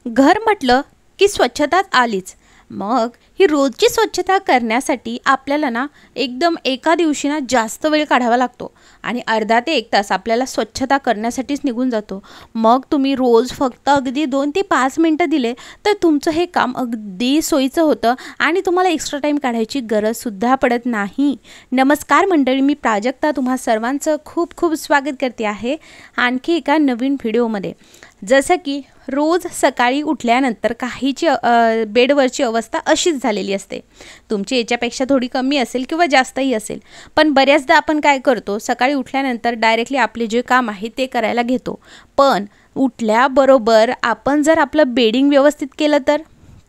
घर म्हटलं की स्वच्छताच आलीच. मग ही रोजची स्वच्छता करण्यासाठी आपल्याला ना एकदम एका दिवशी ना जास्त वेळ काढावा लागतो आणि अर्धा ते 1 तास आपल्याला स्वच्छता करण्यासाठीच निघून जातो. मग तुम्ही रोज फक्त अगदी 2 ते 5 मिनटं दिले तर तुमचं हे काम अगदी सोयीचं होतं आणि तुम्हाला एक्स्ट्रा टाईम काढायची गरजसुद्धा पडत नाही. नमस्कार मंडळी, मी प्राजक्ता तुम्हा सर्वांचं खूप खूप स्वागत करते आहे आणखी एका नवीन व्हिडिओमध्ये. जसं की रोज सकाळी उठल्यानंतर काहीची बेडवरची अवस्था अशीच झालेली असते. तुमची याच्यापेक्षा थोडी कमी असेल किंवा जास्तही असेल, पण बऱ्याचदा आपण काय करतो, सकाळी उठल्यानंतर डायरेक्टली आपले जे काम आहे ते करायला घेतो. पण उठल्याबरोबर आपण जर आपलं बेडिंग व्यवस्थित केलं तर,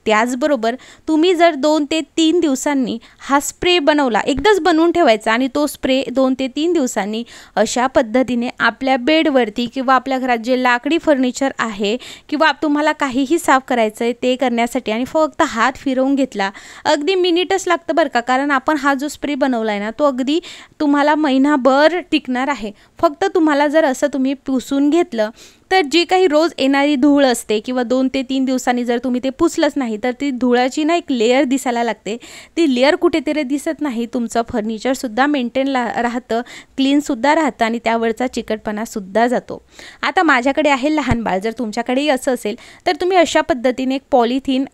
त्याचबरोबर तुम्ही जर 2 ते 3 दिवसांनी हा स्प्रे बनवला, एकदाच बनवून ठेवायचा आणि तो स्प्रे 2 ते 3 दिवसांनी अशा पद्धतीने आपल्या बेडवरती किंवा आपल्या घरात जे लाकडी फर्निचर आहे किंवा तुम्हाला काहीही साफ करायचं आहे ते करण्यासाठी आणि फक्त हात फिरवून घेतला, अगदी मिनिटच लागतं बरं का. कारण आपण हा जो स्प्रे बनवला आहे ना तो अगदी तुम्हाला महिनाभर टिकणार आहे. फक्त तुम्हाला जर असं तुम्ही पुसून घेतलं तर जी काही रोज येणारी धूळ असते किंवा 2 ते 3 दिवसांनी जर तुम्ही ते पुसलंच नाही तर ती धुळाची ना एक लेयर दिसायला लागते. ती लेयर कुठेतरी दिसत नाही, तुमचं फर्निचरसुद्धा मेंटेन राहतं, क्लीनसुद्धा राहतं आणि त्यावरचा चिकटपणासुद्धा जातो. आता माझ्याकडे आहे लहान बाळ, जर तुमच्याकडेही असं असेल तर तुम्ही अशा पद्धतीने एक पॉलिथिन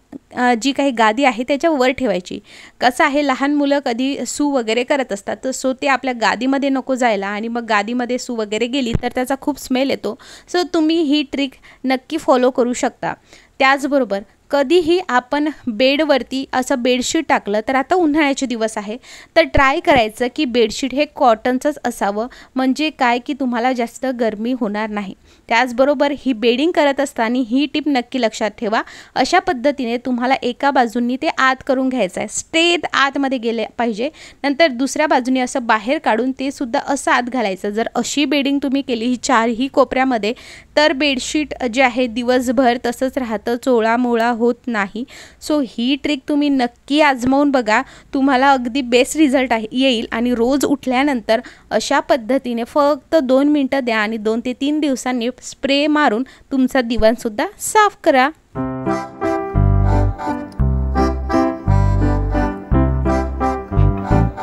जी काही गादी आहे त्याच्यावर ठेवायची. कसं आहे, लहान मुलं कधी सू वगैरे करत असतात तर सो ते आपल्या गादीमध्ये नको जायला आणि मग गादीमध्ये सू वगैरे गेली तर त्याचा खूप स्मेल येतो. सो तुम्ही ही ट्रिक नक्की फॉलो करू शकता. त्याचबरोबर कधीही आपण बेडवरती असं बेडशीट टाकलं तर, आता उन्हाळ्याचे दिवस आहे तर ट्राय करायचं की बेडशीट हे कॉटनचंच असावं, म्हणजे काय की तुम्हाला जास्त गरमी होणार नाही. त्याचबरोबर ही बेडिंग करत असताना ही टिप नक्की लक्षात ठेवा. अशा पद्धतीने तुम्हाला एका बाजूंनी ते आत करून घ्यायचं आहे, स्ट्रेट आतमध्ये गेले पाहिजे. नंतर दुसऱ्या बाजूने असं बाहेर काढून ते सुद्धा असं आत घालायचं. जर अशी बेडिंग तुम्ही केली ही 4ही कोपऱ्यामध्ये तर बेडशीट जे आहे दिवसभर तसंच राहतं, चोळामोळा होत नाही. सो ही ट्रिक तुम्ही नक्की आजमावून बघा, तुम्हाला अगदी बेस्ट रिझल्ट येईल. आणि रोज उठल्यानंतर अशा पद्धतीने फक्त 2 मिनटं द्या आणि 2 ते 3 दिवसांनी स्प्रे मारून तुमचा दिवाणसुद्धा साफ करा.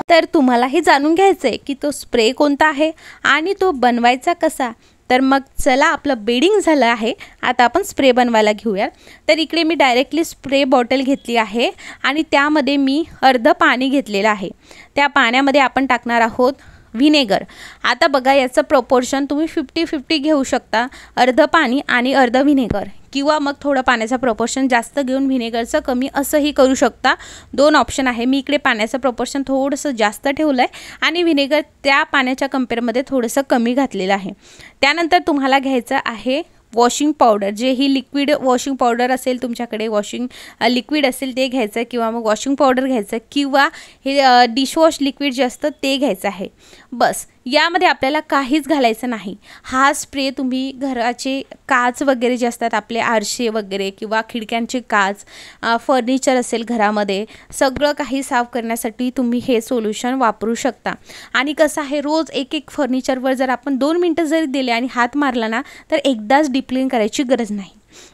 तर तुम्हाला हे जाणून घ्यायचं आहे की तो स्प्रे कोणता आहे आणि तो बनवायचा कसा. तर मग चला, आपलं बेडिंग झालं आहे, आता आपण स्प्रे बनवायला घेऊया. तर इकडे मी डायरेक्टली स्प्रे बॉटल घेतली आहे आणि त्यामध्ये मी अर्धं पाणी घेतलेलं आहे. त्या पाण्यामध्ये आपण टाकणार आहोत व्हिनेगर. आता बघा, याचं प्रपोर्शन तुम्ही 50-50 घेऊ शकता, अर्धं पाणी आणि अर्धं व्हिनेगर, किंवा मग थोडं पाण्याचा प्रपोर्शन जास्त घेऊन व्हिनेगरचं कमी असंही करू शकता. 2 ऑप्शन आहे. मी इकडे पाण्याचं प्रपोर्शन थोडंसं जास्त ठेवलं आहे आणि व्हिनेगर त्या पाण्याच्या कंपेअरमध्ये थोडंसं कमी घातलेलं आहे. त्यानंतर तुम्हाला घ्यायचं आहे वॉशिंग पावडर, जे ही लिक्विड वॉशिंग पावडर असेल तुमच्याकडे, वॉशिंग लिक्विड असेल ते घ्यायचं किंवा मग वॉशिंग पावडर घ्यायचं किंवा हे डिशवॉश लिक्विड जे असतं ते घ्यायचं आहे. बस, यामध्ये आपल्याला काहीच घालायचं नाही. हा स्प्रे तुम्ही घराचे काच वगैरे जे असतात, आपले आरसे वगैरे किंवा खिडक्यांचे काच, फर्निचर असेल घरामध्ये, सगळं काही साफ करण्यासाठी तुम्ही हे सोल्युशन वापरू शकता. आणि कसं आहे, रोज एक फर्निचरवर जर आपण 2 मिनटं जरी दिले आणि हात मारला ना तर एकदाच डीप क्लीन करायची गरज नाही.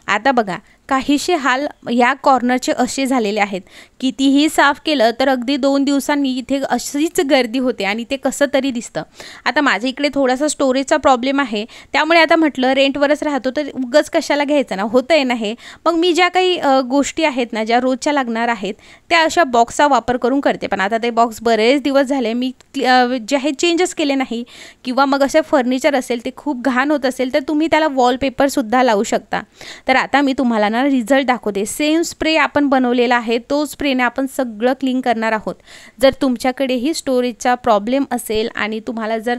आता बघा, काहीसे हाल या कॉर्नरचे असे झालेले आहेत, कितीही साफ केलं तर अगदी 2 दिवसांनी इथे अशीच गर्दी होते आणि ते कसं तरी दिसतं. आता माझ्या इकडे थोडासा स्टोरेजचा प्रॉब्लेम आहे, त्यामुळे आता म्हटलं रेंटवरच राहतो तर उगाच कशाला घ्यायचं ना, होतं आहे ना हे. मग मी ज्या काही गोष्टी आहेत ना, ज्या रोजच्या लागणार आहेत त्या अशा बॉक्सचा वापर करून करते. पण आता ते बॉक्स बरेच दिवस झाले मी जे आहे चेंजच केले नाही. किंवा मग असे फर्निचर असेल ते खूप घाण होत असेल तर तुम्ही त्याला वॉलपेपरसुद्धा लावू शकता. तर आता मी तुम्हाला ना रिझल्ट दाखवते. सेम स्प्रे आपण बनवलेला आहे, तो स्प्रेने आपण सगळं क्लीन करणार आहोत. जर तुमच्याकडेही स्टोरेजचा प्रॉब्लेम असेल आणि तुम्हाला जर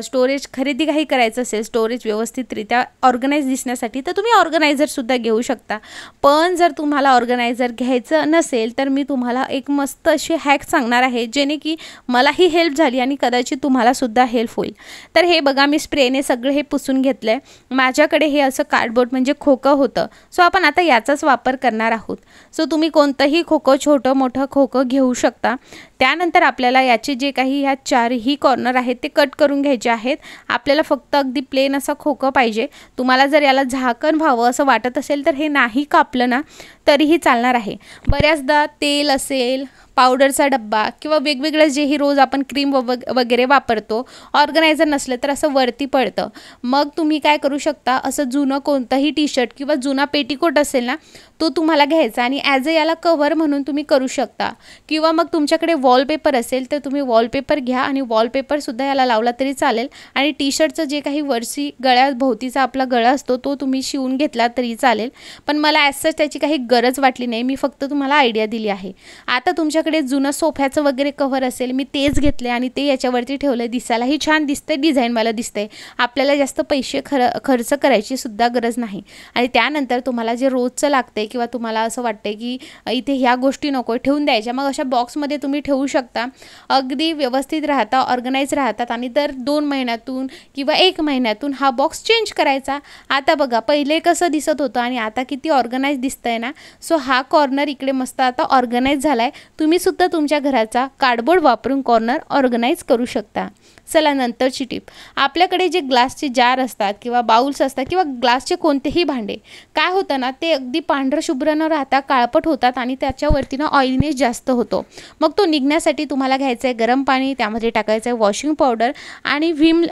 स्टोरेज खरेदी काही करायचं असेल, स्टोरेज व्यवस्थितरित्या ऑर्गनाइज दिसण्यासाठी, तर तुम्ही ऑर्गनायझरसुद्धा घेऊ शकता. पण जर तुम्हाला ऑर्गनायझर घ्यायचं नसेल तर मी तुम्हाला एक मस्त अशी हॅक सांगणार आहे, जेणे की मलाही हेल्प झाली आणि कदाचित तुम्हालासुद्धा हेल्प होईल. तर हे बघा, मी स्प्रेने सगळं हे पुसून घेतलं आहे. माझ्याकडे हे असं कार्डबोर्ड म्हणजे खोकं होतं, सो आपण आता याचाच वापर करणार आहोत. सो तुम्ही कोणतंही खोकं, छोटं मोठं खोकं घेऊ शकता. त्यानंतर आपल्याला याचे जे काही ह्या चारही कॉर्नर आहेत ते कट करून घ्यायचे आहेत. आपल्याला फक्त अगदी प्लेन असा खोकं पाहिजे. तुम्हाला जर याला झाकण व्हावं असं वाटत असेल तर हे नाही कापलं ना तरीही चालणार आहे. बऱ्याचदा तेल असेल, पावडरचा डब्बा किंवा वेगवेगळं जेही रोज आपण क्रीम वगैरे वापरतो, ऑर्गनायझर नसलं तर असं वरती पडतं. मग तुम्ही काय करू शकता, असं जुनं कोणतंही टी शर्ट किंवा जुना पेटीकोट असेल ना तो तुम्हाला घ्यायचा आणि ॲज अ याला कव्हर म्हणून तुम्ही करू शकता. किंवा मग तुमच्याकडे वॉलपेपर असेल तर तुम्ही वॉलपेपर घ्या आणि वॉलपेपरसुद्धा याला लावला तरी चालेल. आणि टी शर्टचं जे काही वरची गळ्याभोवतीचा आपला गळा असतो तो तुम्ही शिवून घेतला तरी चालेल. पण मला ॲज सच त्याची काही गरज वाटली नाही, मी फक्त तुम्हाला आयडिया दिली आहे. आता तुमच्याकडे जुनं सोफ्याचं वगैरे कव्हर असेल, मी तेच घेतले आणि ते याच्यावरती ठेवलं. दिसायलाही छान दिसते, डिझाईनवाला दिसते. आपल्याला जास्त पैसे खर्च करायची सुद्धा गरज नाही. आणि त्यानंतर तुम्हाला जे रोजचं लागते किंवा तुम्हाला असं वाटते की इथे ह्या गोष्टी नको ठेवून द्यायच्या, मग अशा बॉक्समध्ये तुम्ही ठेवू शकता. अगदी व्यवस्थित राहता, ऑर्गनाईज राहतात आणि दर 2 महिन्यातून किंवा 1 महिन्यातून हा बॉक्स चेंज करायचा. आता बघा पहिले कसं दिसत होतं आणि आता किती ऑर्गनाईज दिसतंय ना. सो हा कॉर्नर इकडे मस्त आता ऑर्गनाईज झालाय. तुम्ही सुद्धा तुमच्या घराचा कार्डबोर्ड वापरून कॉर्नर ऑर्गनाईज करू शकता. चला नंतरची टिप. आपल्याकडे जे ग्लासचे जार असतात किंवा बाउल्स असतात किंवा ग्लासचे कोणतेही भांडे, काय होतं ना ते अगदी पांढरं शुभ्र न राहता काळपट होतात आणि त्याच्यावरती ना ऑइलनेस जास्त होतो. मग तो निघण्यासाठी तुम्हाला घ्यायचं आहे गरम पाणी, त्यामध्ये टाकायचं आहे वॉशिंग पावडर आणि व्हीम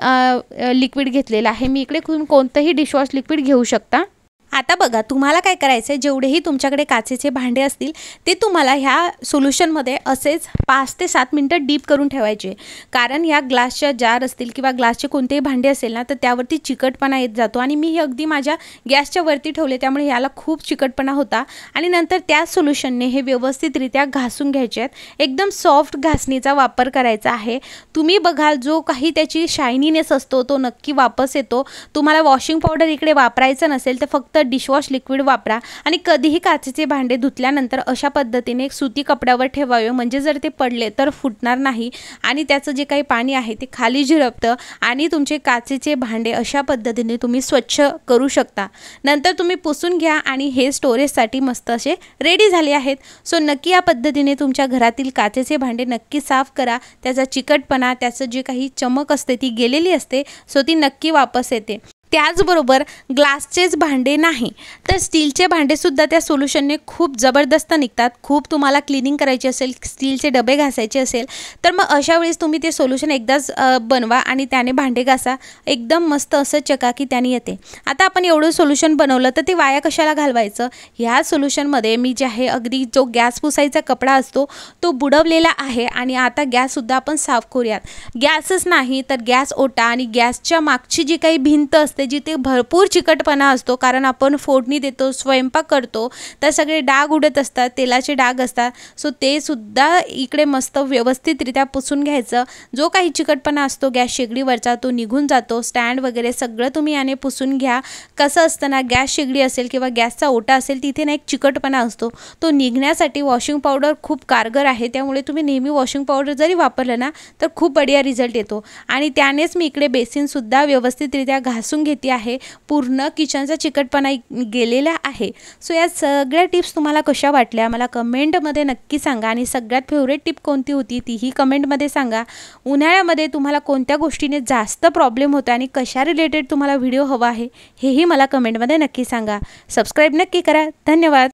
लिक्विड घेतलेलं आहे. मी इकडे कोणतंही डिशवॉश लिक्विड घेऊ शकता. आता बघा तुम्हाला काय करायचं आहे, जेवढेही तुमच्याकडे काचेचे भांडे असतील ते तुम्हाला ह्या सोल्युशनमध्ये असेच 5 ते 7 मिनटं डीप करून ठेवायचे. कारण ह्या ग्लासच्या जार असतील किंवा ग्लासचे कोणतेही भांडे असेल ना तर त्यावरती चिकटपणा येत जातो आणि मी हे अगदी माझ्या गॅसच्या वरती ठेवले त्यामुळे याला खूप चिकटपणा होता. आणि नंतर त्या सोल्युशनने हे व्यवस्थितरित्या घासून घ्यायचे आहेत. एकदम सॉफ्ट घासणीचा वापर करायचा आहे. तुम्ही बघाल जो काही त्याची शायनीनेस असतो तो नक्की वापस येतो. तुम्हाला वॉशिंग पावडर इकडे वापरायचं नसेल तर फक्त डिशवॉश लिक्विड वापरा आणि कधीही काचेचे भांडे धुतल्यानंतर अशा पद्धतीने एक सुती कपड्यावर ठेवावे, म्हणजे जर ते पडले तर फुटणार नाही आणि त्याचं जे काही पाणी आहे ते खाली झिरपतं आणि तुमचे काचेचे भांडे अशा पद्धतीने तुम्ही स्वच्छ करू शकता. नंतर तुम्ही पुसून घ्या आणि हे स्टोरेजसाठी मस्त असे रेडी झाले आहेत. सो नक्की या पद्धतीने तुमच्या घरातील काचेचे भांडे नक्की साफ करा. त्याचा चिकटपणा, त्याचं जे काही चमक असते ती गेलेली असते, सो ती नक्की वापस येते. त्याचबरोबर ग्लासचेच भांडे नाही तर स्टीलचे भांडेसुद्धा त्या सोल्युशनने खूप जबरदस्त निघतात. खूप तुम्हाला क्लिनिंग करायची असेल, स्टीलचे डबे घासायचे असेल तर मग अशा वेळेस तुम्ही ते सोल्युशन एकदाच बनवा आणि त्याने भांडे घासा. एकदम मस्त असं चकाकी त्याने येते. आता आपण एवढं सोल्युशन बनवलं तर ते वाया कशाला घालवायचं. ह्या सोल्युशनमध्ये मी जे आहे अगदी जो गॅस पुसायचा कपडा असतो तो बुडवलेला आहे आणि आता गॅससुद्धा आपण साफ करूयात. गॅसच नाही तर गॅस ओटा आणि गॅसच्या मागची जी काही भिंत असते जिथे भरपूर चिकटपणा असतो, कारण आपण फोडणी देतो, स्वयंपाक करतो तर सगळे डाग उडत असतात, तेलाचे डाग असतात. सो ते सुद्धा इकडे मस्त व्यवस्थितरित्या पुसून घ्यायचं. जो काही चिकटपणा असतो गॅस शेगडीवरचा तो निघून जातो. स्टँड वगैरे सगळं तुम्ही याने पुसून घ्या. कसं असतं ना, गॅस शेगडी असेल किंवा गॅसचा ओटा असेल तिथे ना एक चिकटपणा असतो, तो निघण्यासाठी वॉशिंग पावडर खूप कारगर आहे. त्यामुळे तुम्ही नेहमी वॉशिंग पावडर जरी वापरलं ना तर खूप बढिया रिझल्ट येतो. आणि त्यानेच मी इकडे बेसिनसुद्धा व्यवस्थितरित्या घासून घेते आहे. पूर्ण किचनचा चिकटपणा गेलेला आहे. सो या सगळ्या टिप्स तुम्हाला कशा वाटल्या मला कमेंटमध्ये नक्की सांगा. आणि सगळ्यात फेवरेट टिप कोणती होती तीही कमेंटमध्ये सांगा. उन्हाळ्यामध्ये तुम्हाला कोणत्या गोष्टीने जास्त प्रॉब्लेम होतो आणि कशा रिलेटेड तुम्हाला व्हिडिओ हवा आहे हेही मला कमेंटमध्ये नक्की सांगा. सबस्क्राईब नक्की करा. धन्यवाद.